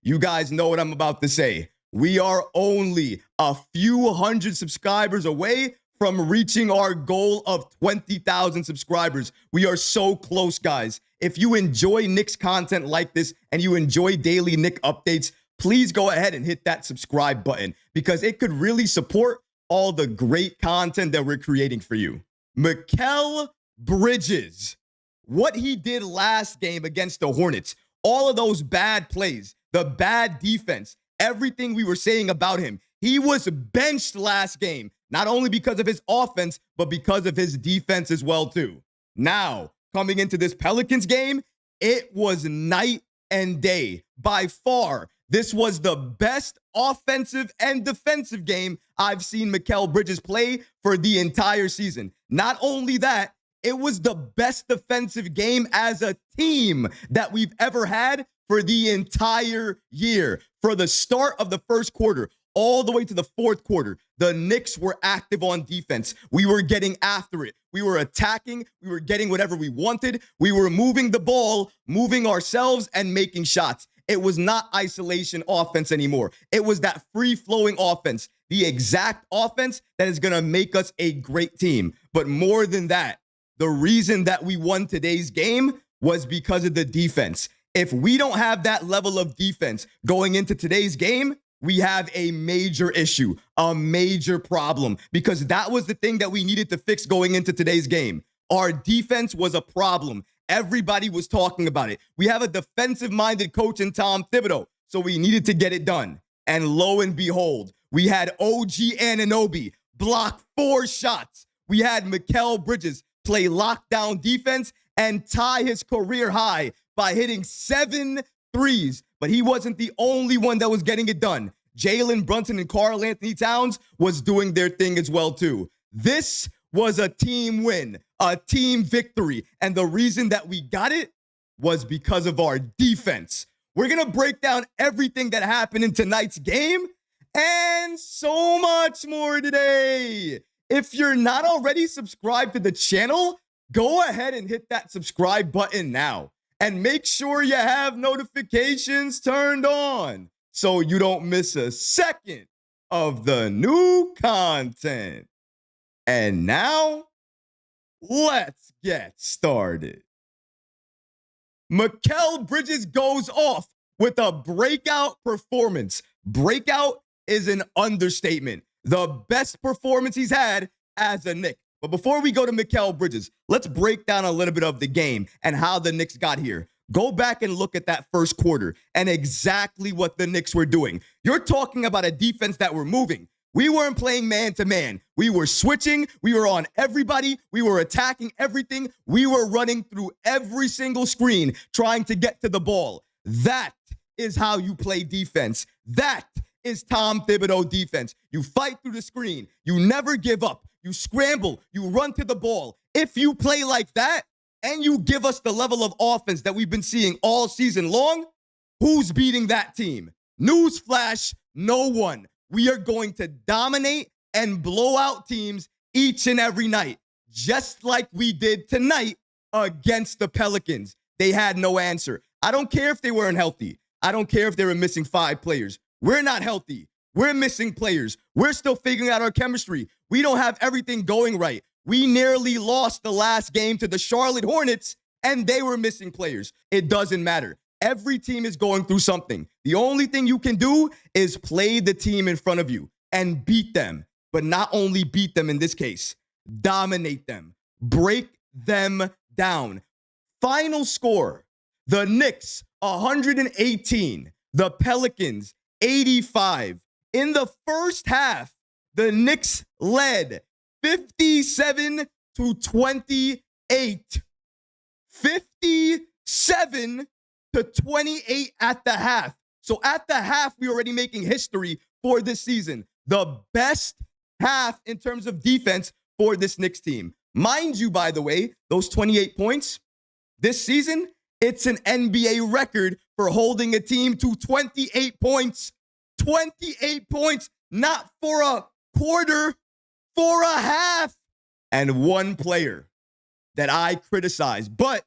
You guys know what I'm about to say. We are only a few hundred subscribers away from reaching our goal of 20,000 subscribers. We are so close, guys. If you enjoy Knicks content like this and you enjoy daily Knicks updates, please go ahead and hit that subscribe button because it could really support all the great content that we're creating for you. Mikal Bridges, what he did last game against the Hornets, all of those bad plays, the bad defense, everything we were saying about him. He was benched last game, not only because of his offense, but because of his defense as well, too. Now, coming into this Pelicans game, it was night and day. By far, this was the best offensive and defensive game I've seen Mikal Bridges play for the entire season. Not only that, it was the best defensive game as a team that we've ever had for the entire year. For the start of the first quarter, all the way to the fourth quarter, the Knicks were active on defense. We were getting after it. We were attacking. We were getting whatever we wanted. We were moving the ball, moving ourselves, and making shots. It was not isolation offense anymore. It was that free-flowing offense, the exact offense that is going to make us a great team. But more than that, the reason that we won today's game was because of the defense. If we don't have that level of defense going into today's game, we have a major issue, a major problem, because that was the thing that we needed to fix going into today's game. Our defense was a problem. Everybody was talking about it. We have a defensive-minded coach in Tom Thibodeau, so we needed to get it done. And lo and behold, we had OG Anunoby block 4 shots. We had Mikal Bridges play lockdown defense and tie his career high by hitting 7 threes. But he wasn't the only one that was getting it done. Jalen Brunson and Karl Anthony Towns was doing their thing as well, too. This was a team win, a team victory. And the reason that we got it was because of our defense. We're going to break down everything that happened in tonight's game and so much more today. If you're not already subscribed to the channel, go ahead and hit that subscribe button now. And make sure you have notifications turned on so you don't miss a second of the new content. And now, let's get started. Mikal Bridges goes off with a breakout performance. Breakout is an understatement. The best performance he's had as a Knick. But before we go to Mikal Bridges, let's break down a little bit of the game and how the Knicks got here. Go back and look at that first quarter and exactly what the Knicks were doing. You're talking about a defense that were moving. We weren't playing man-to-man. We were switching. We were on everybody. We were attacking everything. We were running through every single screen trying to get to the ball. That is how you play defense. That is Tom Thibodeau defense. You fight through the screen. You never give up. You scramble. You run to the ball. If you play like that and you give us the level of offense that we've been seeing all season long, who's beating that team? Newsflash, no one. We are going to dominate and blow out teams each and every night, just like we did tonight against the Pelicans. They had no answer. I don't care if they weren't healthy. I don't care if they were missing 5 players. We're not healthy. We're missing players. We're still figuring out our chemistry. We don't have everything going right. We nearly lost the last game to the Charlotte Hornets, and they were missing players. It doesn't matter. Every team is going through something. The only thing you can do is play the team in front of you and beat them. But not only beat them in this case, dominate them. Break them down. Final score, the Knicks 118, the Pelicans 85. In the first half, the Knicks led 57-28. 57-28 at the half. So at the half, we're already making history for this season. The best half in terms of defense for this Knicks team. Mind you, by the way, those 28 points this season, it's an NBA record for holding a team to 28 points. 28 points, not for a quarter, for a half. And one player that I criticized, but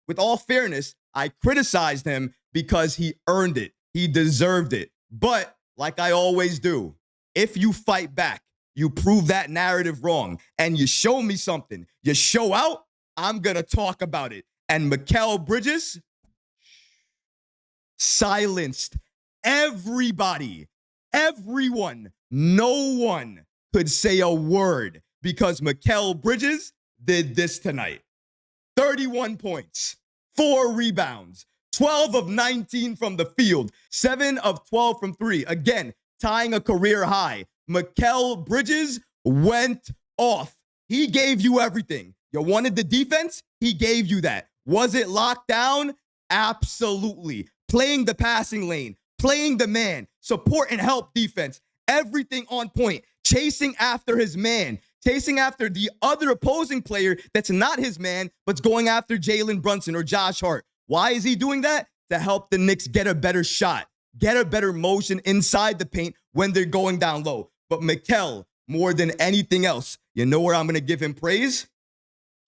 with all fairness, I criticized him because he earned it. He deserved it. But like I always do, if you fight back, you prove that narrative wrong, and you show me something, you show out, I'm going to talk about it. And Mikal Bridges silenced everybody, everyone. No one could say a word because Mikal Bridges did this tonight. 31 points, 4 rebounds, 12 of 19 from the field, 7 of 12 from 3. Again, tying a career high. Mikal Bridges went off. He gave you everything. You wanted the defense? He gave you that. Was it locked down? Absolutely. Playing the passing lane, playing the man, support and help defense, everything on point, chasing after his man, chasing after the other opposing player that's not his man, but's going after Jalen Brunson or Josh Hart. Why is he doing that? To help the Knicks get a better shot, get a better motion inside the paint when they're going down low. But Mikal, more than anything else, you know where I'm going to give him praise?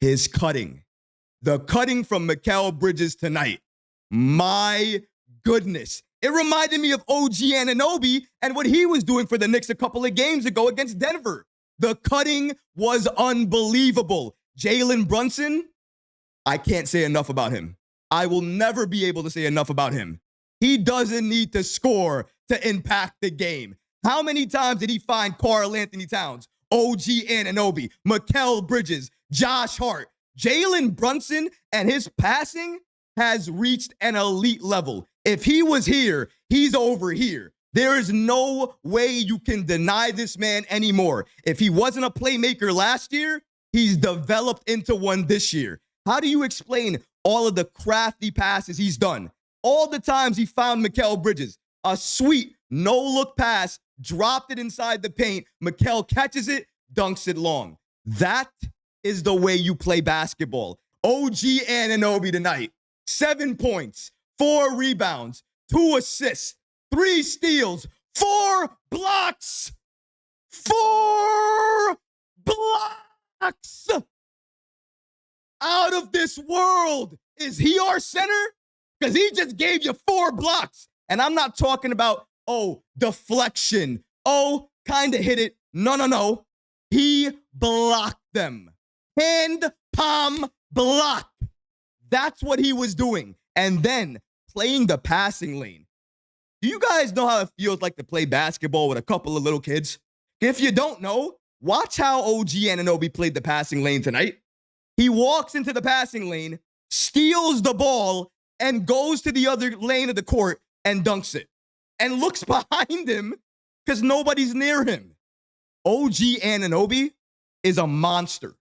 His cutting. The cutting from Mikal Bridges tonight. My goodness. It reminded me of OG Anunoby and what he was doing for the Knicks a couple of games ago against Denver. The cutting was unbelievable. Jalen Brunson, I can't say enough about him. I will never be able to say enough about him. He doesn't need to score to impact the game. How many times did he find Karl Anthony Towns, OG Anunoby, Mikal Bridges, Josh Hart? Jalen Brunson and his passing has reached an elite level. If he was here, he's over here. There is no way you can deny this man anymore. If he wasn't a playmaker last year, he's developed into one this year. How do you explain all of the crafty passes he's done? All the times he found Mikal Bridges, a sweet no-look pass, dropped it inside the paint. Mikal catches it, dunks it long. That is the way you play basketball. OG Anunoby tonight, 7 points, 4 rebounds, 2 assists, 3 steals, 4 blocks. 4 blocks. Out of this world. Is he our center? Because he just gave you 4 blocks. And I'm not talking about, deflection. Kind of hit it. No. He blocked them. Hand palm block. That's what he was doing. And then playing the passing lane. Do you guys know how it feels like to play basketball with a couple of little kids? If you don't know, watch how OG Anunoby played the passing lane tonight. He walks into the passing lane, steals the ball, and goes to the other lane of the court and dunks it. And looks behind him because nobody's near him. OG Anunoby is a monster.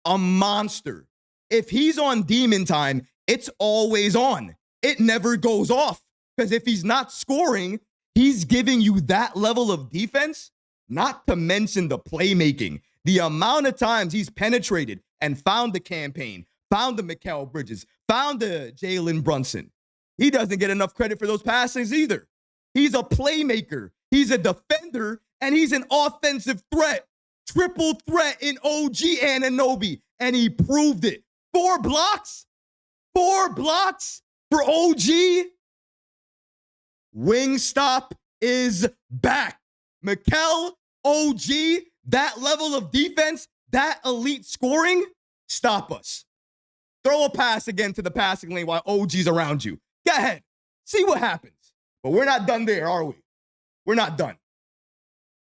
A monster. If he's on demon time, it's always on. It never goes off. Because if he's not scoring, he's giving you that level of defense, not to mention the playmaking. The amount of times he's penetrated and found the campaign, found the Mikal Bridges, found the Jalen Brunson. He doesn't get enough credit for those passes either. He's a playmaker. He's a defender, and he's an offensive threat. Triple threat in OG Anunoby, and he proved it. 4 blocks? 4 blocks for OG? Wingstop is back. Mikal, OG, that level of defense, that elite scoring, stop us. Throw a pass again to the passing lane while OG's around you. Go ahead. See what happens. But we're not done there, are we? We're not done.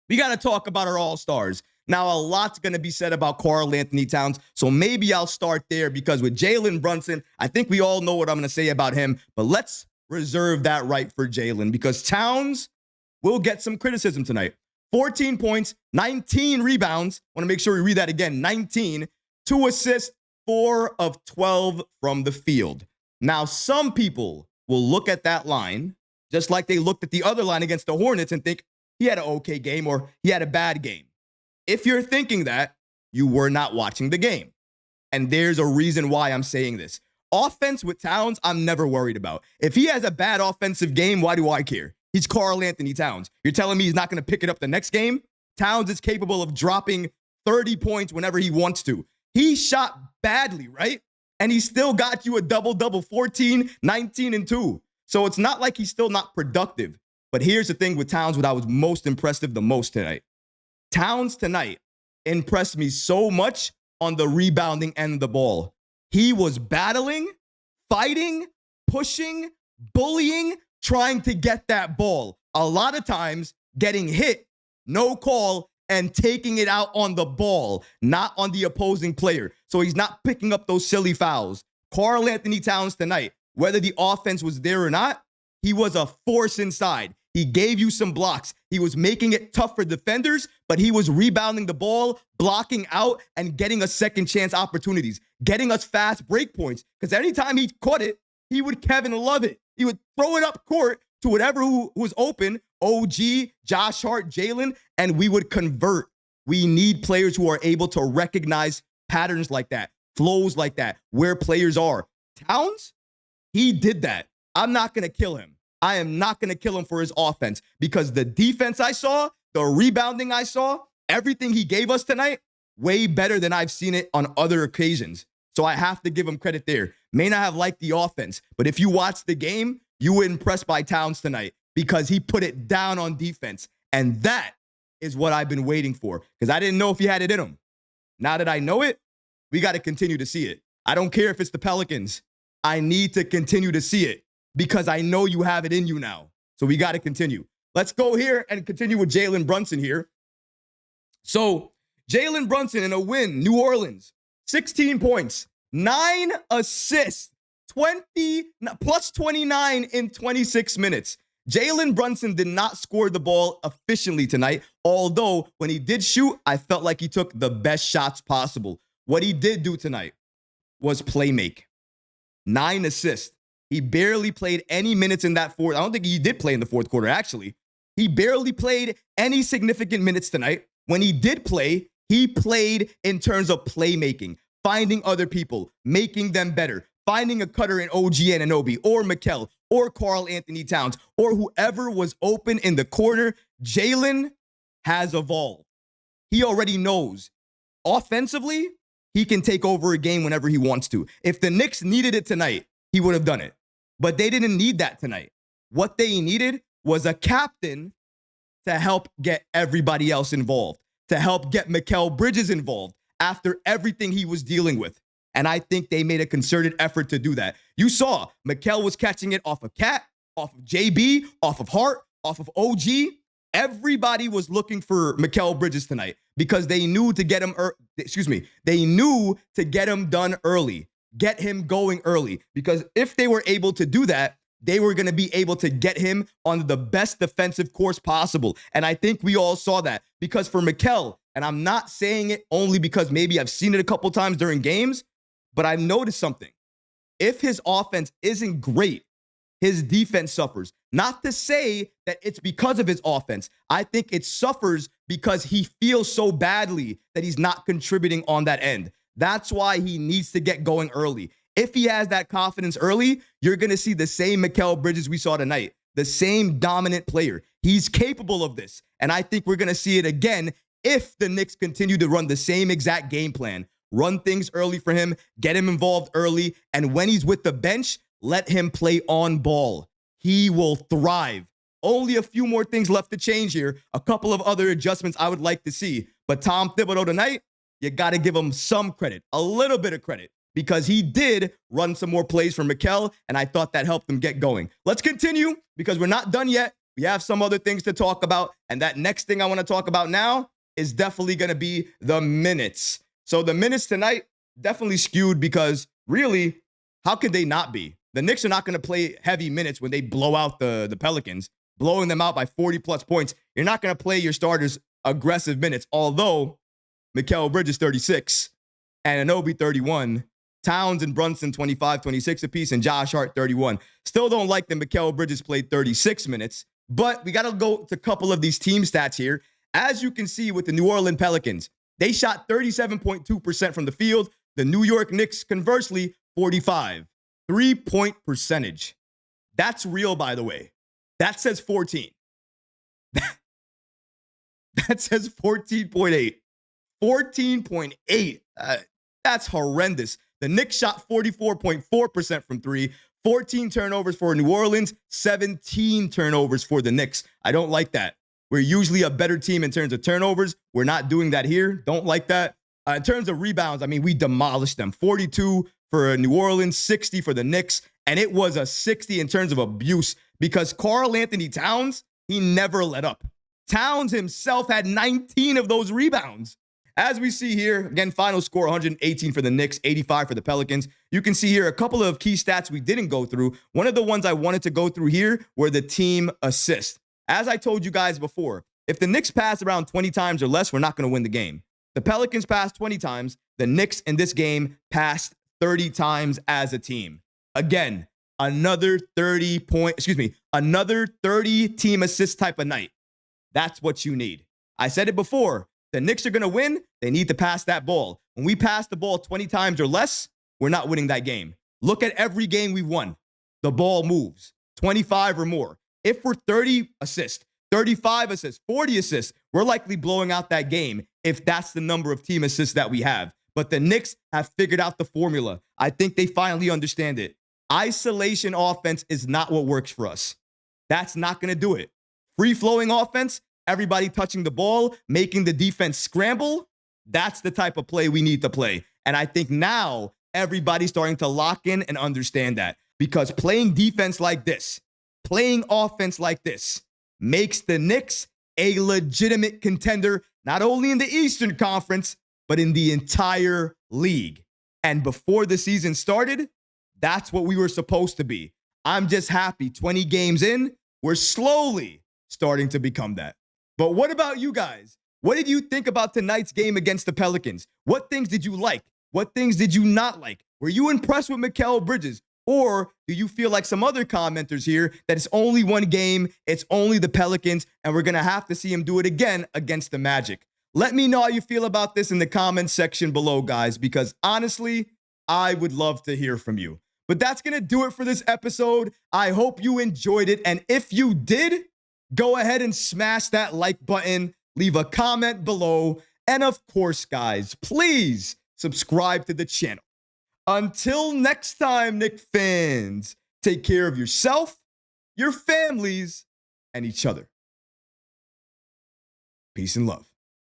We got to talk about our all-stars. Now, a lot's going to be said about Karl Anthony Towns, so maybe I'll start there because with Jalen Brunson, I think we all know what I'm going to say about him, but let's reserve that right for Jalen because Towns will get some criticism tonight. 14 points, 19 rebounds. Want to make sure we read that again. 19, 2 assists, 4 of 12 from the field. Now, some people will look at that line just like they looked at the other line against the Hornets and think he had an okay game or he had a bad game. If you're thinking that, you were not watching the game. And there's a reason why I'm saying this. Offense with Towns, I'm never worried about. If he has a bad offensive game, why do I care? He's Karl Anthony Towns. You're telling me he's not going to pick it up the next game? Towns is capable of dropping 30 points whenever he wants to. He shot badly, right? And he still got you a double-double, 14, 19, and 2. So it's not like he's still not productive. But here's the thing with Towns, what I was most impressive the most tonight. Towns tonight impressed me so much on the rebounding end of the ball. He was battling, fighting, pushing, bullying, trying to get that ball. A lot of times getting hit, no call, and taking it out on the ball, not on the opposing player. So he's not picking up those silly fouls. Karl Anthony Towns tonight, whether the offense was there or not, he was a force inside. He gave you some blocks. He was making it tough for defenders, but he was rebounding the ball, blocking out, and getting us second chance opportunities, getting us fast break points. Because anytime he caught it, he would Kevin Love it. He would throw it up court to whatever who was open, OG, Josh Hart, Jalen, and we would convert. We need players who are able to recognize patterns like that, flows like that, where players are. Towns, he did that. I'm not going to kill him. I am not going to kill him for his offense because the defense I saw, the rebounding I saw, everything he gave us tonight, way better than I've seen it on other occasions. So I have to give him credit there. May not have liked the offense, but if you watch the game, you were impressed by Towns tonight because he put it down on defense. And that is what I've been waiting for because I didn't know if he had it in him. Now that I know it, we got to continue to see it. I don't care if it's the Pelicans. I need to continue to see it because I know you have it in you now. So we got to continue. Let's go here and continue with Jalen Brunson here. So Jalen Brunson in a win, New Orleans, 16 points, 9 assists, 20 plus 29 in 26 minutes. Jalen Brunson did not score the ball efficiently tonight, although when he did shoot, I felt like he took the best shots possible. What he did do tonight was playmake. 9 assists. He barely played any minutes in that fourth. I don't think he did play in the fourth quarter, actually. He barely played any significant minutes tonight. When he did play, he played in terms of playmaking, finding other people, making them better, finding a cutter in OG Anunoby or Mikal or Karl Anthony Towns or whoever was open in the corner. Jalen has evolved. He already knows. Offensively, he can take over a game whenever he wants to. If the Knicks needed it tonight, he would have done it. But they didn't need that tonight. What they needed was a captain to help get everybody else involved, to help get Mikal Bridges involved after everything he was dealing with. And I think they made a concerted effort to do that. You saw Mikal was catching it off of Cat, off of JB, off of Hart, off of OG. Everybody was looking for Mikal Bridges tonight because they knew to get him, they knew to get him done early, get him going early. Because if they were able to do that, they were going to be able to get him on the best defensive course possible. And I think we all saw that because for Mikal, and I'm not saying it only because maybe I've seen it a couple times during games, but I've noticed something. If his offense isn't great, his defense suffers. Not to say that it's because of his offense. I think it suffers because he feels so badly that he's not contributing on that end. That's why he needs to get going early. If he has that confidence early, you're going to see the same Mikal Bridges we saw tonight, the same dominant player. He's capable of this. And I think we're going to see it again if the Knicks continue to run the same exact game plan. Run things early for him, get him involved early, and when he's with the bench, let him play on ball. He will thrive. Only a few more things left to change here. A couple of other adjustments I would like to see. But Tom Thibodeau tonight, you got to give him some credit, a little bit of credit, because he did run some more plays for Mikal, and I thought that helped him get going. Let's continue because we're not done yet. We have some other things to talk about, and that next thing I want to talk about now is definitely going to be the minutes. So the minutes tonight definitely skewed because really, how could they not be? The Knicks are not going to play heavy minutes when they blow out the Pelicans, blowing them out by 40-plus points. You're not going to play your starters aggressive minutes, although Mikal Bridges 36, and Anunoby 31, Towns and Brunson 25, 26 apiece, and Josh Hart 31. Still don't like that Mikal Bridges played 36 minutes, but we got to go to a couple of these team stats here. As you can see with the New Orleans Pelicans, they shot 37.2% from the field. The New York Knicks, conversely, 45. 3-point percentage. That's real, by the way. That says 14. That says 14.8. 14.8. That's horrendous. The Knicks shot 44.4% from three, 14 turnovers for New Orleans, 17 turnovers for the Knicks. I don't like that. We're usually a better team in terms of turnovers. We're not doing that here. Don't like that. In terms of rebounds, I mean, we demolished them. 42 for New Orleans, 60 for the Knicks. And it was a 60 in terms of abuse because Karl Anthony Towns, he never let up. Towns himself had 19 of those rebounds. As we see here, again, final score 118 for the Knicks, 85 for the Pelicans. You can see here a couple of key stats we didn't go through. One of the ones I wanted to go through here were the team assists. As I told you guys before, if the Knicks pass around 20 times or less, we're not going to win the game. The Pelicans passed 20 times. The Knicks in this game passed 30 times as a team. Again, another 30 team assist type of night. That's what you need. I said it before. The Knicks are going to win. They need to pass that ball. When we pass the ball 20 times or less, we're not winning that game. Look at every game we've won. The ball moves 25 or more. If we're 30 assists, 35 assists, 40 assists, we're likely blowing out that game if that's the number of team assists that we have. But the Knicks have figured out the formula. I think they finally understand it. Isolation offense is not what works for us. That's not going to do it. Free-flowing offense, everybody touching the ball, making the defense scramble, that's the type of play we need to play. And I think now everybody's starting to lock in and understand that because playing defense like this, playing offense like this, makes the Knicks a legitimate contender, not only in the Eastern Conference, but in the entire league. And before the season started, that's what we were supposed to be. I'm just happy 20 games in, we're slowly starting to become that. But what about you guys? What did you think about tonight's game against the Pelicans? What things did you like? What things did you not like? Were you impressed with Mikal Bridges? Or do you feel like some other commenters here that it's only one game, it's only the Pelicans, and we're going to have to see him do it again against the Magic? Let me know how you feel about this in the comments section below, guys, because honestly, I would love to hear from you. But that's going to do it for this episode. I hope you enjoyed it. And if you did, go ahead and smash that like button, leave a comment below. And of course, guys, please subscribe to the channel. Until next time, Knicks fans, take care of yourself, your families, and each other. Peace and love.